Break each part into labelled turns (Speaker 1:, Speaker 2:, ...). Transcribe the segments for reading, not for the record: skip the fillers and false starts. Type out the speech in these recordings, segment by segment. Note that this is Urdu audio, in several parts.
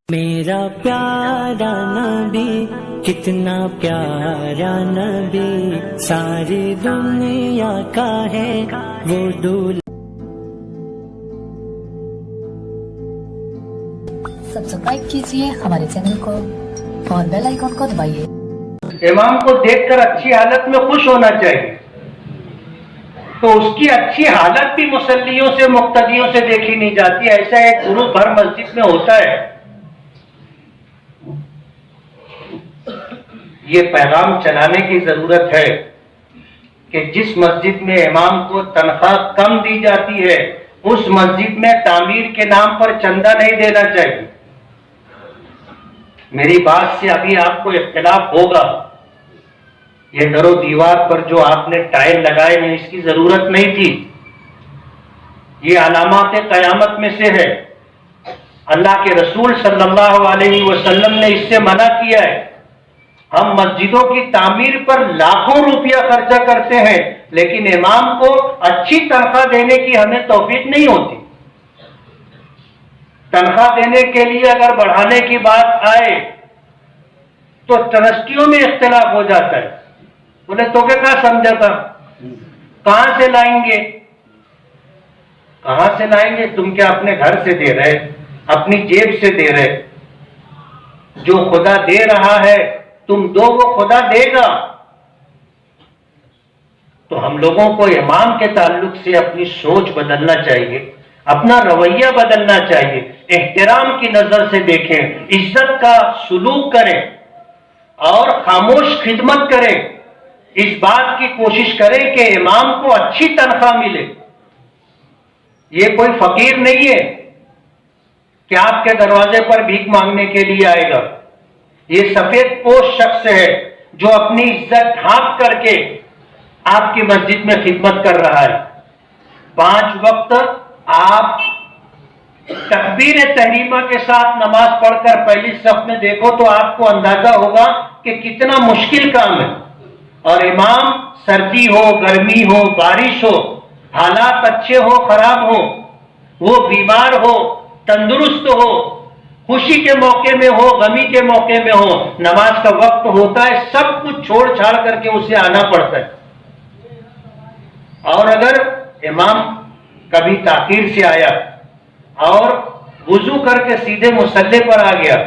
Speaker 1: میرا پیارا نبی کتنا پیارا نبی، ساری دنیا کا ہے وہ دولہا۔
Speaker 2: سبسکرائب کیجئے ہمارے چینل کو اور بیل آئیکن کو دبائیے۔
Speaker 3: امام کو دیکھ کر اچھی حالت میں خوش ہونا چاہیے، تو اس کی اچھی حالت بھی مصلیوں سے مقتدیوں سے دیکھی نہیں جاتی۔ ایسا ایک گروپ ہر مسجد میں ہوتا ہے۔ یہ پیغام چلانے کی ضرورت ہے کہ جس مسجد میں امام کو تنخواہ کم دی جاتی ہے اس مسجد میں تعمیر کے نام پر چندہ نہیں دینا چاہیے۔ میری بات سے ابھی آپ کو اختلاف ہوگا، یہ در و دیوار پر جو آپ نے ٹائل لگائے ہیں اس کی ضرورت نہیں تھی، یہ علامات قیامت میں سے ہے۔ اللہ کے رسول صلی اللہ علیہ وسلم نے اس سے منع کیا ہے۔ ہم مسجدوں کی تعمیر پر لاکھوں روپیہ خرچہ کرتے ہیں، لیکن امام کو اچھی تنخواہ دینے کی ہمیں توفیق نہیں ہوتی۔ تنخواہ دینے کے لیے اگر بڑھانے کی بات آئے تو ٹرسٹیوں میں اختلاف ہو جاتا ہے۔ بولے تو کیا سمجھا تھا، کہاں سے لائیں گے؟ کہاں سے لائیں گے؟ تم کیا اپنے گھر سے دے رہے، اپنی جیب سے دے رہے؟ جو خدا دے رہا ہے تم دو، وہ خدا دے گا۔ تو ہم لوگوں کو امام کے تعلق سے اپنی سوچ بدلنا چاہیے، اپنا رویہ بدلنا چاہیے، احترام کی نظر سے دیکھیں، عزت کا سلوک کریں اور خاموش خدمت کریں۔ اس بات کی کوشش کریں کہ امام کو اچھی تنخواہ ملے۔ یہ کوئی فقیر نہیں ہے کہ آپ کے دروازے پر بھیک مانگنے کے لیے آئے گا۔ یہ سفید پوش شخص ہے جو اپنی عزت ڈھانپ کر کے آپ کی مسجد میں خدمت کر رہا ہے۔ 5 وقت آپ تکبیر تحریمہ کے ساتھ نماز پڑھ کر پہلی صف میں دیکھو تو آپ کو اندازہ ہوگا کہ کتنا مشکل کام ہے۔ اور امام سردی ہو، گرمی ہو، بارش ہو، حالات اچھے ہو خراب ہو، وہ بیمار ہو تندرست ہو، خوشی کے موقع میں ہو غمی کے موقع میں ہو، نماز کا وقت ہوتا ہے، سب کچھ چھوڑ چھاڑ کر کے اسے آنا پڑتا ہے۔ اور اگر امام کبھی تاخیر سے آیا اور وضو کر کے سیدھے مصلی پر آ گیا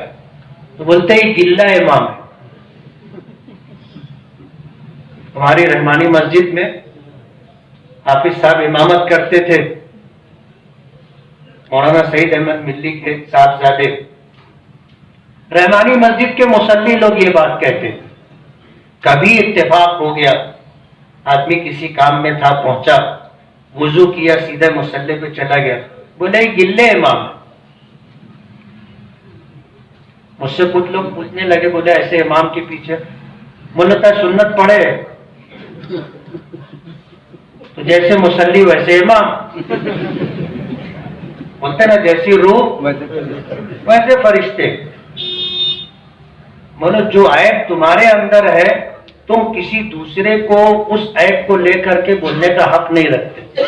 Speaker 3: تو بولتے ہی گلہ امام ہے۔ ہماری رحمانی مسجد میں حافظ صاحب امامت کرتے تھے، مولانا سعید احمد ملی کے صاحبزادے۔ رحمانی مسجد کے مصلی لوگ یہ بات کہتے ہیں، کبھی اتفاق ہو گیا آدمی کسی کام میں تھا، پہنچا، وضو کیا، سیدھے مصلی پہ چلا گیا، بولے گلے امام۔ مجھ سے کچھ لوگ پوچھنے لگے، بولے ایسے امام کے پیچھے بولتا سنت پڑھے تو جیسے مصلی ویسے امام، بولتے نا جیسی روح ویسے فرشتے۔ بولو جو عیب تمہارے اندر ہے تم کسی دوسرے کو اس عیب کو لے کر کے بولنے کا حق نہیں رکھتے۔